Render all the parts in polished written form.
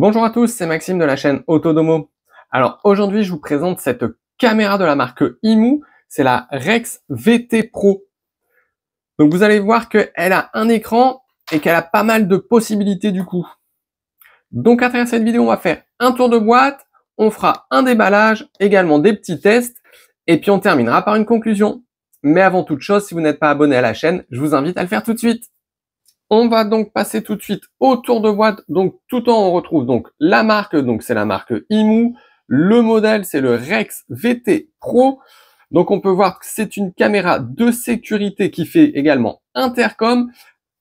Bonjour à tous, c'est Maxime de la chaîne Autodomo. Alors aujourd'hui, je vous présente cette caméra de la marque IMU, c'est la Rex VT Pro. Donc vous allez voir qu'elle a un écran et qu'elle a pas mal de possibilités du coup. Donc à travers cette vidéo, on va faire un tour de boîte, on fera un déballage, également des petits tests, et puis on terminera par une conclusion. Mais avant toute chose, si vous n'êtes pas abonné à la chaîne, je vous invite à le faire tout de suite. On va donc passer tout de suite au tour de boîte. Donc tout en haut, on retrouve donc la marque, donc c'est la marque IMU. Le modèle, c'est le Rex VT Pro. Donc on peut voir que c'est une caméra de sécurité qui fait également intercom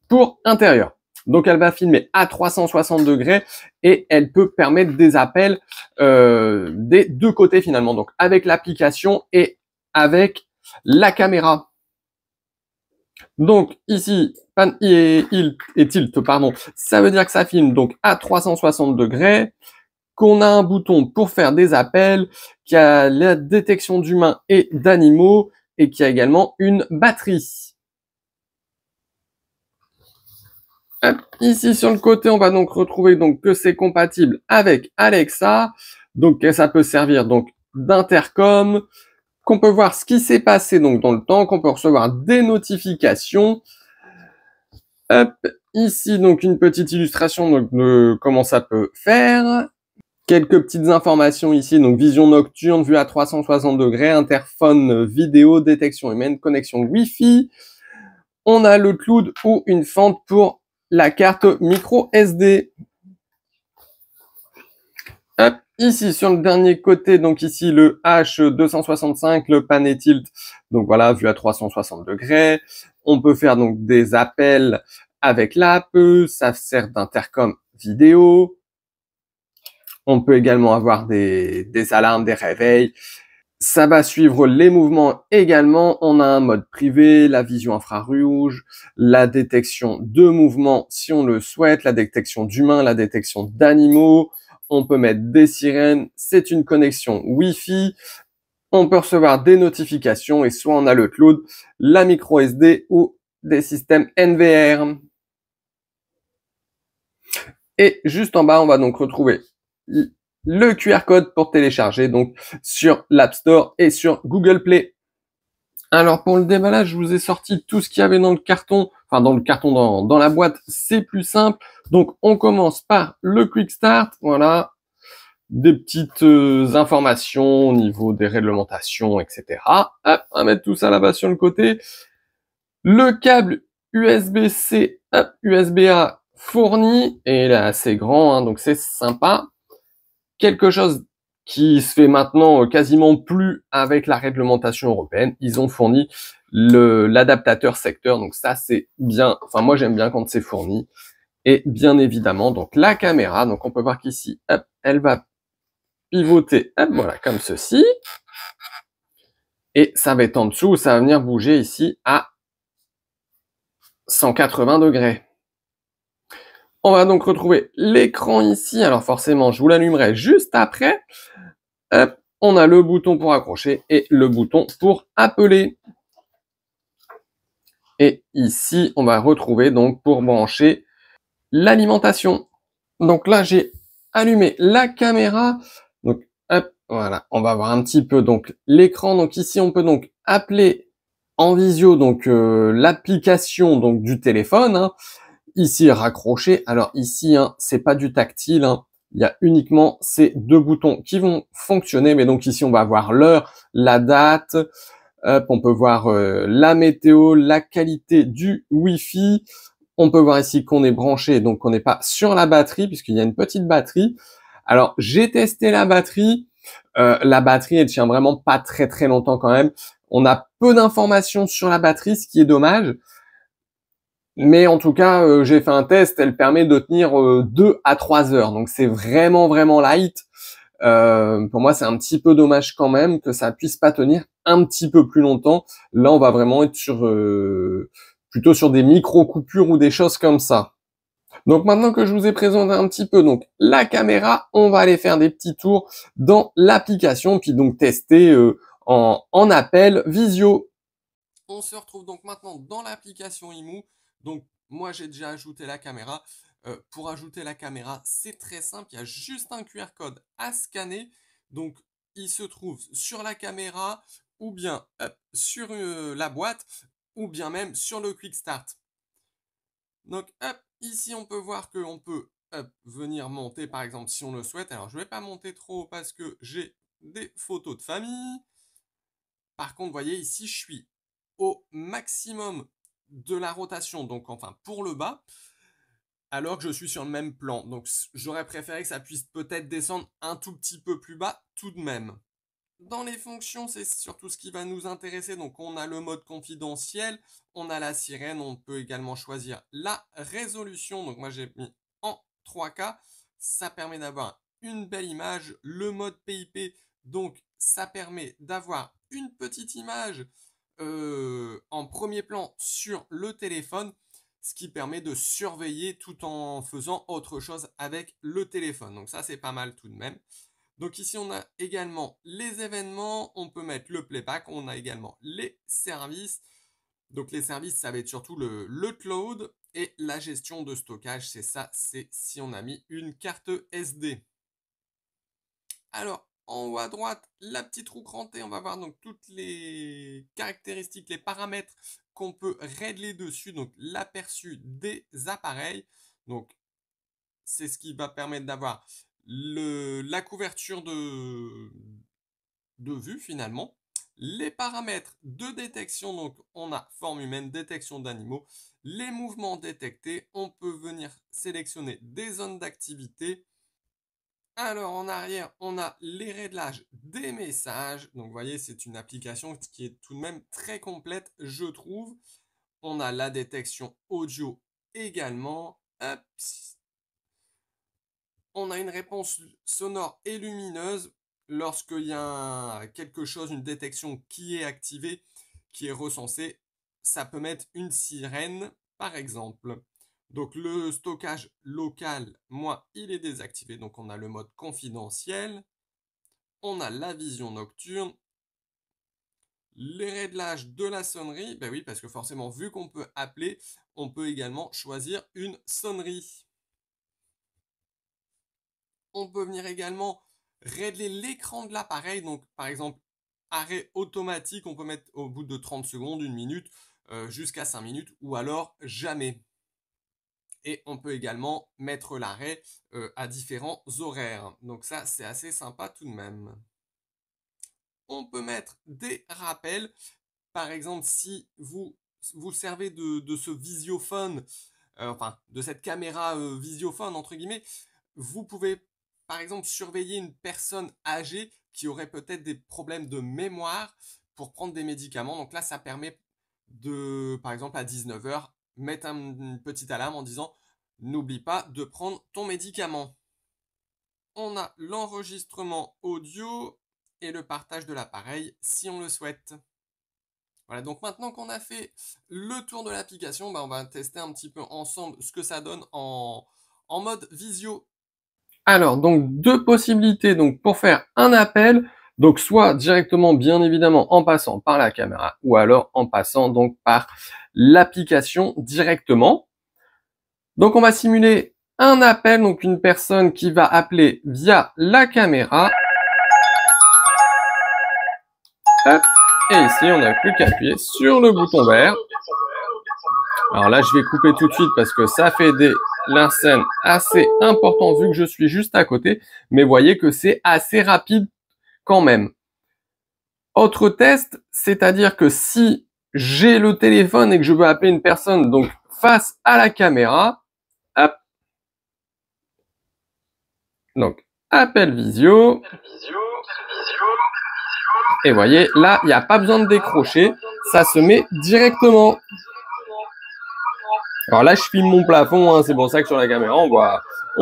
pour intérieur. Donc elle va filmer à 360 degrés et elle peut permettre des appels des deux côtés finalement. Donc avec l'application et avec la caméra. Donc ici, pan et tilt, pardon, ça veut dire que ça filme donc à 360 degrés, qu'on a un bouton pour faire des appels, qui a la détection d'humains et d'animaux, et qui a également une batterie. Hop, ici sur le côté, on va donc retrouver donc que c'est compatible avec Alexa, donc ça peut servir donc d'intercom, qu'on peut voir ce qui s'est passé donc dans le temps, qu'on peut recevoir des notifications. Hop, ici donc une petite illustration donc, de comment ça peut faire. Quelques petites informations ici, donc vision nocturne, vue à 360 degrés, interphone vidéo, détection humaine, connexion Wi-Fi. On a le cloud ou une fente pour la carte micro SD. Hop, ici sur le dernier côté, donc ici le H265, le pan et tilt, donc voilà, vue à 360 degrés. On peut faire donc des appels avec l'app, ça sert d'intercom vidéo. On peut également avoir des alarmes, des réveils. Ça va suivre les mouvements également. On a un mode privé, la vision infrarouge, la détection de mouvements si on le souhaite, la détection d'humains, la détection d'animaux. On peut mettre des sirènes. C'est une connexion Wi-Fi. On peut recevoir des notifications et soit on a le cloud, la micro SD ou des systèmes NVR. Et juste en bas, on va donc retrouver le QR code pour télécharger donc sur l'App Store et sur Google Play. Alors pour le déballage, je vous ai sorti tout ce qu'il y avait dans le carton, enfin dans le carton, dans la boîte, c'est plus simple. Donc on commence par le Quick Start, voilà, des petites informations au niveau des réglementations, etc. Hop, on va mettre tout ça là-bas sur le côté. Le câble USB-C, USB-A fourni, et là assez grand, hein, donc c'est sympa. Quelque chose qui se fait maintenant quasiment plus avec la réglementation européenne. Ils ont fourni l'adaptateur secteur, donc ça c'est bien. Enfin moi j'aime bien quand c'est fourni. Et bien évidemment donc la caméra. Donc on peut voir qu'ici, hop, elle va pivoter, hop, voilà comme ceci. Et ça va être en dessous, ça va venir bouger ici à 180 degrés. On va donc retrouver l'écran ici. Alors forcément, je vous l'allumerai juste après. Hop, on a le bouton pour accrocher et le bouton pour appeler. Et ici, on va retrouver donc pour brancher l'alimentation. Donc là, j'ai allumé la caméra. Donc hop, voilà, on va voir un petit peu donc l'écran. Donc ici, on peut donc appeler en visio donc l'application donc du téléphone. Hein. Ici, raccrocher. Alors ici, hein, c'est pas du tactile. Hein. Il y a uniquement ces deux boutons qui vont fonctionner. Mais donc ici, on va avoir l'heure, la date. Hop, on peut voir la météo, la qualité du Wi-Fi. On peut voir ici qu'on est branché, donc on n'est pas sur la batterie, puisqu'il y a une petite batterie. Alors, j'ai testé la batterie. La batterie, elle tient vraiment pas très très longtemps quand même. On a peu d'informations sur la batterie, ce qui est dommage. Mais en tout cas, j'ai fait un test, elle permet de tenir 2 à 3 heures. Donc c'est vraiment vraiment light. Pour moi, c'est un petit peu dommage quand même que ça puisse pas tenir un petit peu plus longtemps. Là, on va vraiment être sur plutôt sur des micro-coupures ou des choses comme ça. Donc maintenant que je vous ai présenté un petit peu donc la caméra, on va aller faire des petits tours dans l'application, puis donc tester en appel visio. On se retrouve donc maintenant dans l'application IMU. Donc moi j'ai déjà ajouté la caméra. pour ajouter la caméra, c'est très simple. Il y a juste un QR code à scanner. Donc, il se trouve sur la caméra ou bien sur la boîte ou bien même sur le Quick Start. Donc, ici, on peut voir qu'on peut venir monter, par exemple, si on le souhaite. Alors, je ne vais pas monter trop parce que j'ai des photos de famille. Par contre, vous voyez, ici, je suis au maximum de la rotation, donc enfin pour le bas, alors que je suis sur le même plan. Donc, j'aurais préféré que ça puisse peut-être descendre un tout petit peu plus bas tout de même. Dans les fonctions, c'est surtout ce qui va nous intéresser. Donc, on a le mode confidentiel, on a la sirène, on peut également choisir la résolution. Donc, moi, j'ai mis en 3K. Ça permet d'avoir une belle image. Le mode PIP, donc, ça permet d'avoir une petite image en premier plan sur le téléphone, ce qui permet de surveiller tout en faisant autre chose avec le téléphone. Donc, ça, c'est pas mal tout de même. Donc ici, on a également les événements, on peut mettre le playback, on a également les services. Donc les services, ça va être surtout le cloud et la gestion de stockage, c'est ça, c'est si on a mis une carte SD. Alors, en haut à droite, la petite roue crantée, on va voir donc toutes les caractéristiques, les paramètres qu'on peut régler dessus, donc l'aperçu des appareils. Donc, c'est ce qui va permettre d'avoir la couverture de vue finalement. Les paramètres de détection, donc on a forme humaine, détection d'animaux, les mouvements détectés, on peut venir sélectionner des zones d'activité. Alors en arrière, on a les réglages des messages. Donc vous voyez, c'est une application qui est tout de même très complète, je trouve. On a la détection audio également. Hop. On a une réponse sonore et lumineuse lorsqu'il y a quelque chose, une détection qui est activée, qui est recensée. Ça peut mettre une sirène, par exemple. Donc le stockage local, moi, il est désactivé. Donc on a le mode confidentiel. On a la vision nocturne. Les réglages de la sonnerie. Ben oui, parce que forcément, vu qu'on peut appeler, on peut également choisir une sonnerie. On peut venir également régler l'écran de l'appareil. Donc, par exemple, arrêt automatique, on peut mettre au bout de 30 secondes, 1 minute, jusqu'à 5 minutes, ou alors jamais. Et on peut également mettre l'arrêt à différents horaires. Donc ça, c'est assez sympa tout de même. On peut mettre des rappels. Par exemple, si vous vous servez de ce visiophone, enfin, de cette caméra visiophone, entre guillemets, vous pouvez, par exemple, surveiller une personne âgée qui aurait peut-être des problèmes de mémoire pour prendre des médicaments. Donc là, ça permet de, par exemple, à 19h, mettre une petite alarme en disant « N'oublie pas de prendre ton médicament ». On a l'enregistrement audio et le partage de l'appareil si on le souhaite. Voilà, donc maintenant qu'on a fait le tour de l'application, on va tester un petit peu ensemble ce que ça donne en mode visio. Alors, donc deux possibilités donc pour faire un appel, donc soit directement bien évidemment en passant par la caméra ou alors en passant donc par l'application directement. Donc on va simuler un appel, donc une personne qui va appeler via la caméra. Hop. Et ici, on n'a plus qu'à appuyer sur le bouton vert. Alors là, je vais couper tout de suite parce que ça fait des larcènes assez importants vu que je suis juste à côté. Mais voyez que c'est assez rapide quand même. Autre test, c'est-à-dire que si j'ai le téléphone et que je veux appeler une personne donc face à la caméra, hop. Donc, appel visio. Et voyez, là, il n'y a pas besoin de décrocher. Ça se met directement. Alors là, je filme mon plafond. Hein, c'est pour ça que sur la caméra, on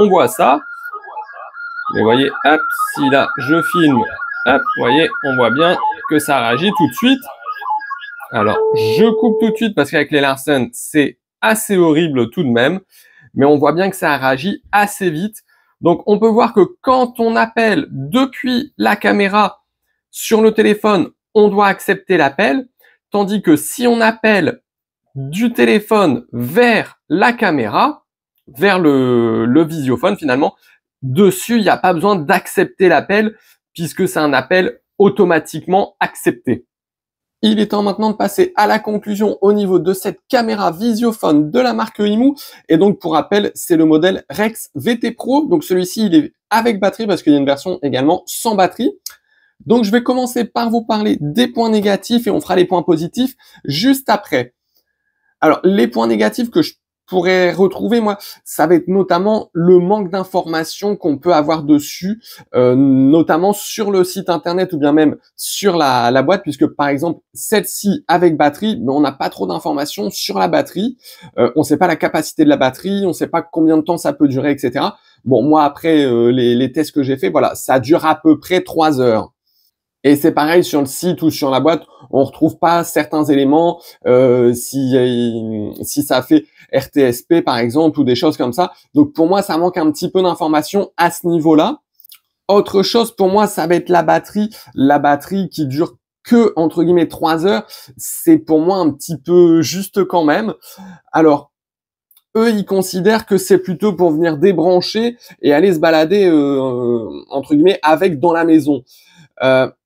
voit ça. Mais voyez, hop, si là, je filme, hop, voyez, on voit bien que ça réagit tout de suite. Alors, je coupe tout de suite parce qu'avec les Larsen, c'est assez horrible tout de même. Mais on voit bien que ça réagit assez vite. Donc, on peut voir que quand on appelle depuis la caméra sur le téléphone, on doit accepter l'appel. Tandis que si on appelle du téléphone vers la caméra, vers le visiophone finalement. Dessus, il n'y a pas besoin d'accepter l'appel puisque c'est un appel automatiquement accepté. Il est temps maintenant de passer à la conclusion au niveau de cette caméra visiophone de la marque Imou. Et donc, pour rappel, c'est le modèle Rex VT Pro. Donc, celui-ci, il est avec batterie parce qu'il y a une version également sans batterie. Donc, je vais commencer par vous parler des points négatifs et on fera les points positifs juste après. Alors, les points négatifs que je pourrais retrouver, moi, ça va être notamment le manque d'informations qu'on peut avoir dessus, notamment sur le site internet ou bien même sur la boîte, puisque par exemple, celle-ci avec batterie, mais on n'a pas trop d'informations sur la batterie. On ne sait pas la capacité de la batterie, on ne sait pas combien de temps ça peut durer, etc. Bon, moi, après les tests que j'ai fait, voilà, ça dure à peu près 3 heures. Et c'est pareil sur le site ou sur la boîte, on retrouve pas certains éléments, si ça fait RTSP par exemple ou des choses comme ça. Donc pour moi, ça manque un petit peu d'informations à ce niveau-là. Autre chose pour moi, ça va être la batterie. La batterie qui dure que entre guillemets 3 heures, c'est pour moi un petit peu juste quand même. Alors eux, ils considèrent que c'est plutôt pour venir débrancher et aller se balader entre guillemets avec dans la maison.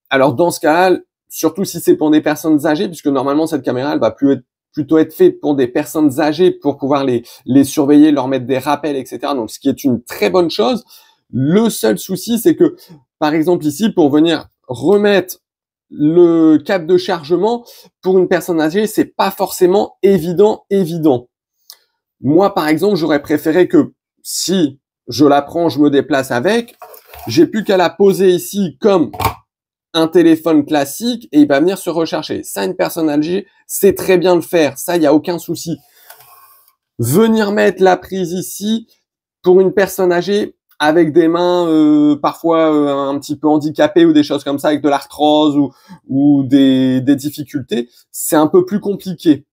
Alors dans ce cas-là, surtout si c'est pour des personnes âgées, puisque normalement cette caméra elle va plutôt être faite pour des personnes âgées pour pouvoir les surveiller, leur mettre des rappels, etc. Donc ce qui est une très bonne chose. Le seul souci, c'est que par exemple ici, pour venir remettre le câble de chargement pour une personne âgée, c'est pas forcément évident. Moi par exemple, j'aurais préféré que si je la prends, je me déplace avec, j'ai plus qu'à la poser ici comme un téléphone classique et il va venir se recharger. Ça, une personne âgée, c'est très bien le faire. Ça, il n'y a aucun souci. Venir mettre la prise ici pour une personne âgée avec des mains parfois un petit peu handicapées ou des choses comme ça, avec de l'arthrose ou des difficultés, c'est un peu plus compliqué.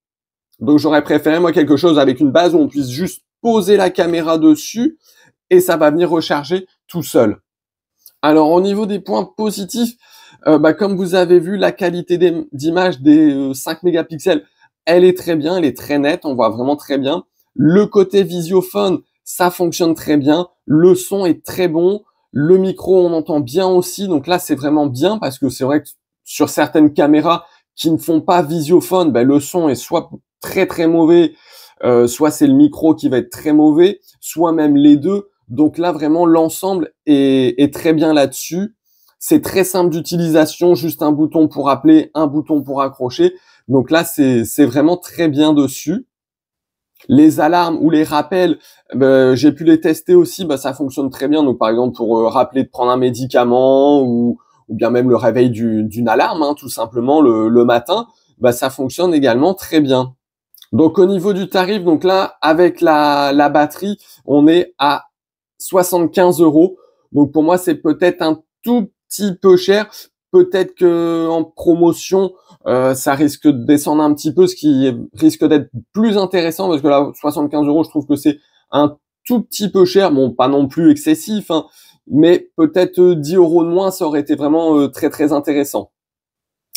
Donc, j'aurais préféré, moi, quelque chose avec une base où on puisse juste poser la caméra dessus et ça va venir recharger tout seul. Alors, au niveau des points positifs, comme vous avez vu, la qualité d'image des 5 mégapixels, elle est très bien, elle est très nette, on voit vraiment très bien. Le côté visiophone, ça fonctionne très bien. Le son est très bon. Le micro, on entend bien aussi. Donc là, c'est vraiment bien parce que c'est vrai que sur certaines caméras qui ne font pas visiophone, le son est soit très très mauvais, soit c'est le micro qui va être très mauvais, soit même les deux. Donc là, vraiment, l'ensemble est très bien là-dessus. C'est très simple d'utilisation, juste un bouton pour appeler, un bouton pour accrocher. Donc là, c'est vraiment très bien dessus. Les alarmes ou les rappels, j'ai pu les tester aussi, ça fonctionne très bien. Donc par exemple, pour rappeler de prendre un médicament ou bien même le réveil d'une alarme, tout simplement le matin, ça fonctionne également très bien. Donc au niveau du tarif, donc là, avec la batterie, on est à 75 €. Donc pour moi, c'est peut-être un tout petit peu cher. Peut-être que en promotion, ça risque de descendre un petit peu, ce qui risque d'être plus intéressant parce que là, 75 €, je trouve que c'est un tout petit peu cher. Bon, pas non plus excessif, mais peut-être 10 € de moins, ça aurait été vraiment très très intéressant.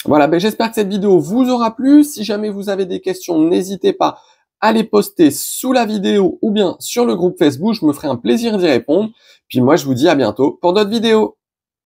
Voilà, j'espère que cette vidéo vous aura plu. Si jamais vous avez des questions, n'hésitez pas à les poster sous la vidéo ou bien sur le groupe Facebook. Je me ferai un plaisir d'y répondre. Puis moi, je vous dis à bientôt pour d'autres vidéos.